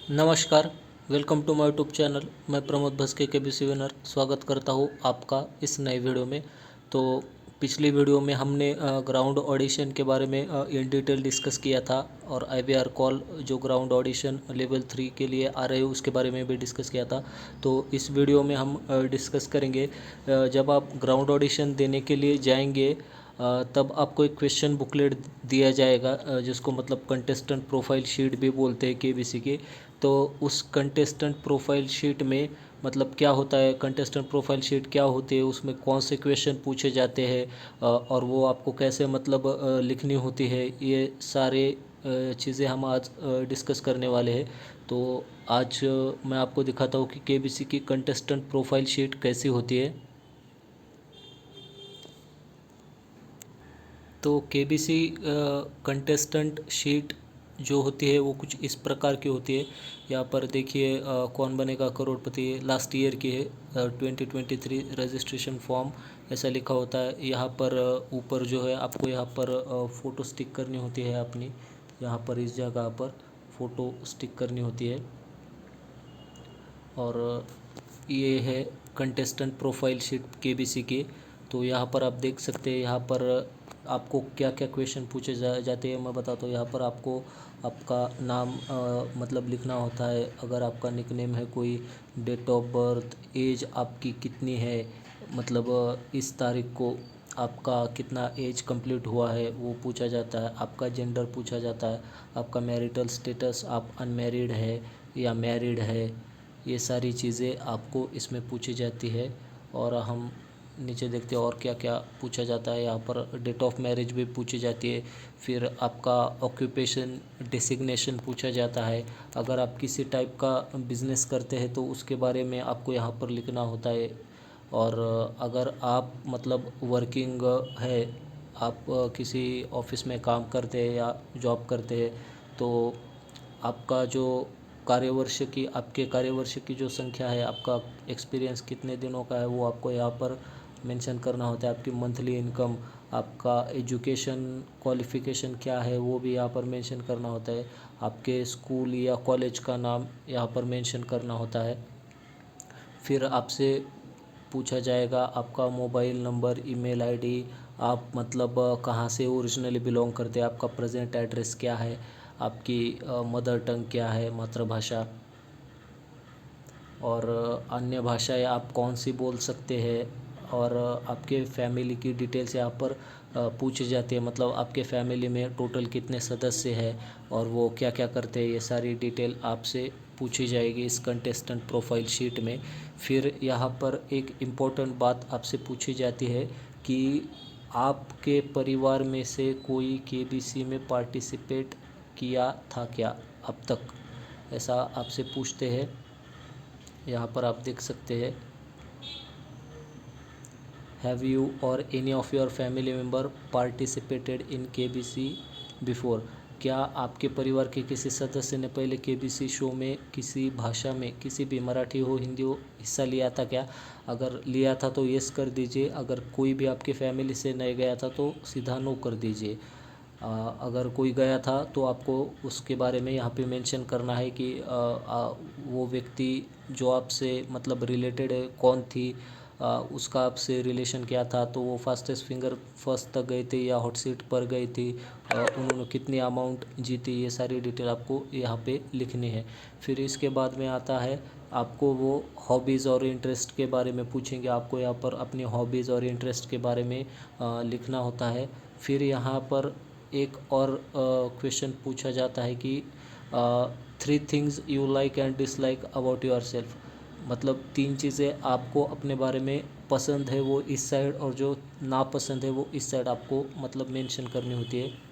नमस्कार, welcome to my YouTube channel. मैं Pramod Bhaske KBC winner स्वागत करता हूँ आपका इस नए वीडियो में। तो पिछली वीडियो में हमने ग्राउंड ऑडिशन के बारे में इन डिटेल डिस्कस किया था और आईवीआर कॉल जो ग्राउंड ऑडिशन लेवल 3 के लिए आ रहे हैं उसके बारे में भी डिस्कस किया था। तो इस वीडियो में हम डिस्कस करेंगे जब आप ग्राउंड ऑडिशन देने के लिए जाएंगे तब आपको एक क्वेश्चन बुकलेट दिया जाएगा जिसको मतलब कंटेस्टेंट प्रोफाइल शीट भी बोलते हैं केबीसी के। तो उस कंटेस्टेंट प्रोफाइल शीट में मतलब क्या होता है, कंटेस्टेंट प्रोफाइल शीट क्या होती है, उसमें कौन से क्वेश्चन पूछे जाते हैं और वो आपको कैसे मतलब लिखनी होती है, ये सारे चीज़ें हम आज डिस्कस करने वाले हैं। तो आज मैं आपको दिखाता हूँ कि केबीसी की कंटेस्टेंट प्रोफाइल शीट कैसी होती है। तो केबीसी कंटेस्टेंट शीट जो होती है वो कुछ इस प्रकार की होती है। यहाँ पर देखिए कौन बनेगा करोड़पति लास्ट ईयर की है, 2023 रजिस्ट्रेशन फॉर्म ऐसा लिखा होता है। यहाँ पर ऊपर जो है आपको यहाँ पर फ़ोटो स्टिक करनी होती है अपनी, यहाँ पर इस जगह पर फ़ोटो स्टिक करनी होती है। और ये है कंटेस्टेंट प्रोफाइल शीट केबीसी की। तो यहाँ पर आप देख सकते हैं, यहाँ पर आपको क्या क्या क्वेश्चन पूछे जाते हैं मैं बताता हूँ। यहाँ पर आपको आपका नाम मतलब लिखना होता है, अगर आपका निकनेम है कोई, डेट ऑफ बर्थ, एज आपकी कितनी है, मतलब इस तारीख को आपका कितना एज कंप्लीट हुआ है वो पूछा जाता है। आपका जेंडर पूछा जाता है, आपका मैरिटल स्टेटस, आप अनमैरिड है या मैरिड है, ये सारी चीज़ें आपको इसमें पूछी जाती है। और हम नीचे देखते हैं और क्या क्या पूछा जाता है। यहाँ पर डेट ऑफ मैरिज भी पूछी जाती है। फिर आपका ऑक्यूपेशन डिसिग्नेशन पूछा जाता है। अगर आप किसी टाइप का बिज़नेस करते हैं तो उसके बारे में आपको यहाँ पर लिखना होता है। और अगर आप मतलब वर्किंग है, आप किसी ऑफिस में काम करते हैं या जॉब करते हैं तो आपका जो कार्यवर्ष की आपके कार्यवर्ष की जो संख्या है, आपका एक्सपीरियंस कितने दिनों का है वो आपको यहाँ पर मेंशन करना होता है। आपकी मंथली इनकम, आपका एजुकेशन क्वालिफ़िकेशन क्या है वो भी यहाँ पर मेंशन करना होता है। आपके स्कूल या कॉलेज का नाम यहाँ पर मेंशन करना होता है। फिर आपसे पूछा जाएगा आपका मोबाइल नंबर, ईमेल आईडी, आप मतलब कहाँ से ओरिजिनली बिलोंग करते हैं, आपका प्रेजेंट एड्रेस क्या है, आपकी मदर टंग क्या है, मातृभाषा, और अन्य भाषाएं आप कौन सी बोल सकते हैं। और आपके फैमिली की डिटेल्स यहाँ पर पूछी जाती है, मतलब आपके फैमिली में टोटल कितने सदस्य हैं और वो क्या क्या करते हैं, ये सारी डिटेल आपसे पूछी जाएगी इस कंटेस्टेंट प्रोफाइल शीट में। फिर यहाँ पर एक इम्पोर्टेंट बात आपसे पूछी जाती है कि आपके परिवार में से कोई केबीसी में पार्टिसिपेट किया था क्या अब तक, ऐसा आपसे पूछते हैं। यहाँ पर आप देख सकते हैं, हैव यू और any of your family member participated in KBC before, क्या आपके परिवार के किसी सदस्य ने पहले केबीसी शो में किसी भाषा में, किसी भी मराठी हो हिंदी हो, हिस्सा लिया था क्या। अगर लिया था तो येस कर दीजिए, अगर कोई भी आपके फैमिली से नहीं गया था तो सीधा नो कर दीजिए। अगर कोई गया था तो आपको उसके बारे में यहाँ पे मेंशन करना है कि वो व्यक्ति जो आपसे मतलब रिलेटेड है कौन थी, उसका आपसे रिलेशन क्या था, तो वो फास्टेस्ट फिंगर फर्स्ट तक गए थे या हॉट सीट पर गई थी, उन्होंने कितनी अमाउंट जीती, ये सारी डिटेल आपको यहाँ पे लिखनी है। फिर इसके बाद में आता है आपको वो हॉबीज़ और इंटरेस्ट के बारे में पूछेंगे, आपको यहाँ पर अपनी हॉबीज़ और इंटरेस्ट के बारे में लिखना होता है। फिर यहाँ पर एक और क्वेश्चन पूछा जाता है कि 3 things you like and dislike about your self, मतलब 3 चीज़ें आपको अपने बारे में पसंद है वो इस साइड और जो नापसंद है वो इस साइड आपको मतलब मेंशन करनी होती है।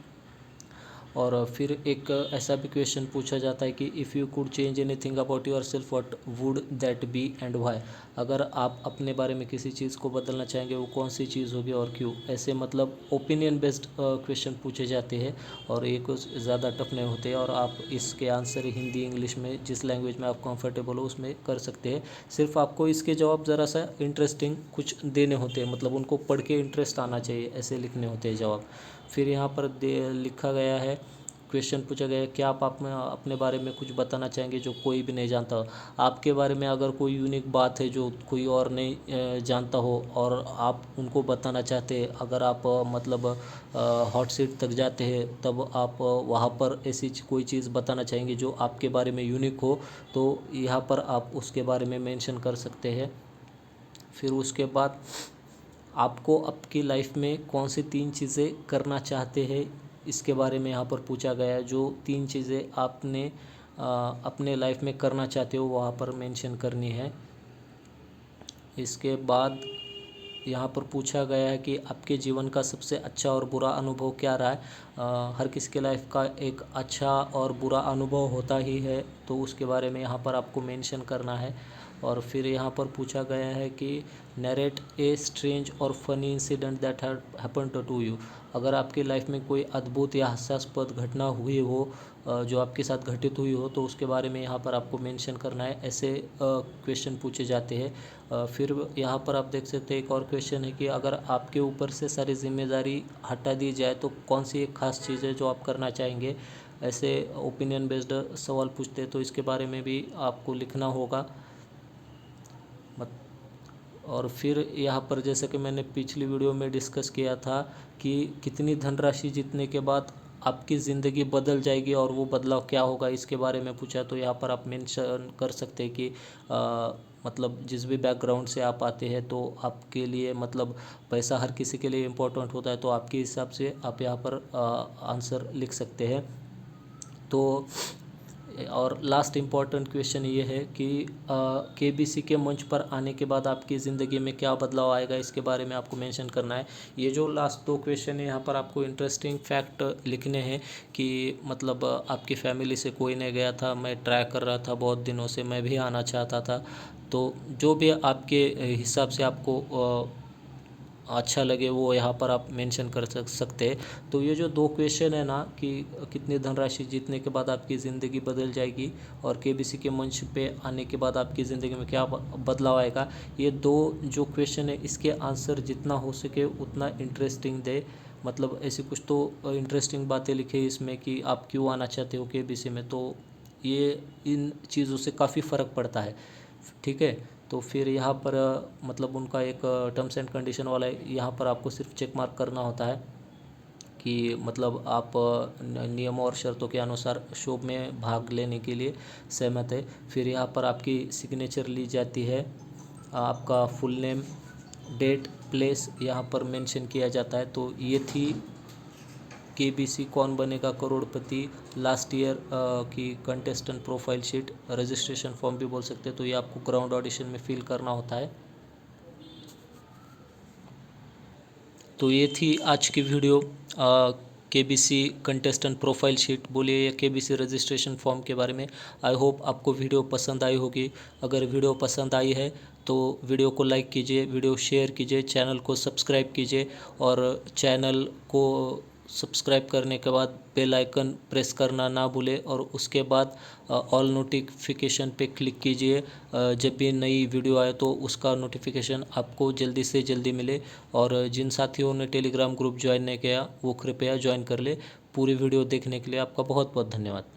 और फिर एक ऐसा भी क्वेश्चन पूछा जाता है कि if you could change anything about yourself what would that be and why, अगर आप अपने बारे में किसी चीज़ को बदलना चाहेंगे वो कौन सी चीज़ होगी और क्यों। ऐसे मतलब ओपिनियन बेस्ड क्वेश्चन पूछे जाते हैं और ये कुछ ज़्यादा टफ नहीं होते और आप इसके आंसर हिंदी इंग्लिश में जिस लैंग्वेज में आप कंफर्टेबल हो उसमें कर सकते हैं। सिर्फ आपको इसके जवाब ज़रा सा इंटरेस्टिंग कुछ देने होते हैं, मतलब उनको पढ़ के इंटरेस्ट आना चाहिए, ऐसे लिखने होते हैं जवाब। फिर यहाँ पर लिखा गया है क्वेश्चन पूछा गया है, क्या आप अपने बारे में कुछ बताना चाहेंगे जो कोई भी नहीं जानता हो। आपके बारे में अगर कोई यूनिक बात है जो कोई और नहीं जानता हो और आप उनको बताना चाहते हैं, अगर आप मतलब हॉट सीट तक जाते हैं तब आप वहाँ पर ऐसी कोई चीज़ बताना चाहेंगे जो आपके बारे में यूनिक हो, तो यहाँ पर आप उसके बारे में मेंशन कर सकते हैं। फिर उसके बाद आपको आपकी लाइफ में कौन सी 3 चीज़ें करना चाहते हैं, इसके बारे में यहाँ पर पूछा गया है। जो 3 चीज़ें आपने अपने लाइफ में करना चाहते हो वहाँ पर मेंशन करनी है। इसके बाद यहाँ पर पूछा गया है कि आपके जीवन का सबसे अच्छा और बुरा अनुभव क्या रहा है। हर किसी के लाइफ का एक अच्छा और बुरा अनुभव होता ही है, तो उसके बारे में यहाँ पर आपको मेंशन करना है। और फिर यहाँ पर पूछा गया है कि नरेट ए स्ट्रेंज और funny incident that happen to you. अगर आपकी लाइफ में कोई अद्भुत या हास्यास्पद घटना हुई हो जो आपके साथ घटित हुई हो, तो उसके बारे में यहाँ पर आपको मेंशन करना है। ऐसे क्वेश्चन पूछे जाते हैं। फिर यहाँ पर आप देख सकते हैं एक और क्वेश्चन है कि अगर आपके ऊपर से सारी जिम्मेदारी हटा दी जाए तो कौन सी एक खास चीज़ है जो आप करना चाहेंगे। ऐसे ओपिनियन बेस्ड सवाल पूछते हैं, तो इसके बारे में भी आपको लिखना होगा। और फिर यहाँ पर जैसे कि मैंने पिछली वीडियो में डिस्कस किया था कि कितनी धनराशि जीतने के बाद आपकी ज़िंदगी बदल जाएगी और वो बदलाव क्या होगा, इसके बारे में पूछा। तो यहाँ पर आप मेंशन कर सकते हैं कि मतलब जिस भी बैकग्राउंड से आप आते हैं तो आपके लिए मतलब पैसा हर किसी के लिए इम्पोर्टेंट होता है, तो आपके हिसाब से आप यहाँ पर आंसर लिख सकते हैं। तो और लास्ट इम्पॉर्टेंट क्वेश्चन ये है कि केबीसी के मंच पर आने के बाद आपकी ज़िंदगी में क्या बदलाव आएगा, इसके बारे में आपको मेंशन करना है। ये जो लास्ट 2 क्वेश्चन है यहाँ पर आपको इंटरेस्टिंग फैक्ट लिखने हैं कि मतलब आपकी फैमिली से कोई नहीं गया था, मैं ट्राई कर रहा था बहुत दिनों से, मैं भी आना चाहता था। तो जो भी आपके हिसाब से आपको अच्छा लगे वो यहाँ पर आप मेंशन कर सकते हैं। तो ये जो 2 क्वेश्चन है ना कि कितनी धनराशि जीतने के बाद आपकी ज़िंदगी बदल जाएगी और केबीसी के मंच पे आने के बाद आपकी ज़िंदगी में क्या बदलाव आएगा, ये 2 जो क्वेश्चन है इसके आंसर जितना हो सके उतना इंटरेस्टिंग दे। मतलब ऐसी कुछ तो इंटरेस्टिंग बातें लिखे इसमें कि आप क्यों आना चाहते हो केबीसी में, तो ये इन चीज़ों से काफ़ी फ़र्क पड़ता है। ठीक है, तो फिर यहाँ पर मतलब उनका एक टर्म्स एंड कंडीशन वाला है, यहाँ पर आपको सिर्फ चेक मार्क करना होता है कि मतलब आप नियमों और शर्तों के अनुसार शो में भाग लेने के लिए सहमत है। फिर यहाँ पर आपकी सिग्नेचर ली जाती है, आपका फुल नेम, डेट, प्लेस यहाँ पर मेंशन किया जाता है। तो ये थी केबीसी कौन बनेगा करोड़पति लास्ट ईयर की contestant profile sheet, registration form भी बोल सकते हैं। तो ये आपको ग्राउंड ऑडिशन में फिल करना होता है। तो ये थी आज की video KBC contestant profile sheet बोलिए या केबीसी रजिस्ट्रेशन फॉर्म के बारे में। आई होप आपको वीडियो पसंद आई होगी। अगर वीडियो पसंद आई है तो वीडियो को लाइक कीजिए, वीडियो शेयर कीजिए, चैनल को सब्सक्राइब कीजिए और चैनल को सब्सक्राइब करने के बाद बेल आइकन प्रेस करना ना भूलें और उसके बाद ऑल नोटिफिकेशन पे क्लिक कीजिए। जब भी नई वीडियो आए तो उसका नोटिफिकेशन आपको जल्दी से जल्दी मिले। और जिन साथियों ने टेलीग्राम ग्रुप ज्वाइन नहीं किया वो कृपया ज्वाइन कर ले। पूरी वीडियो देखने के लिए आपका बहुत बहुत धन्यवाद।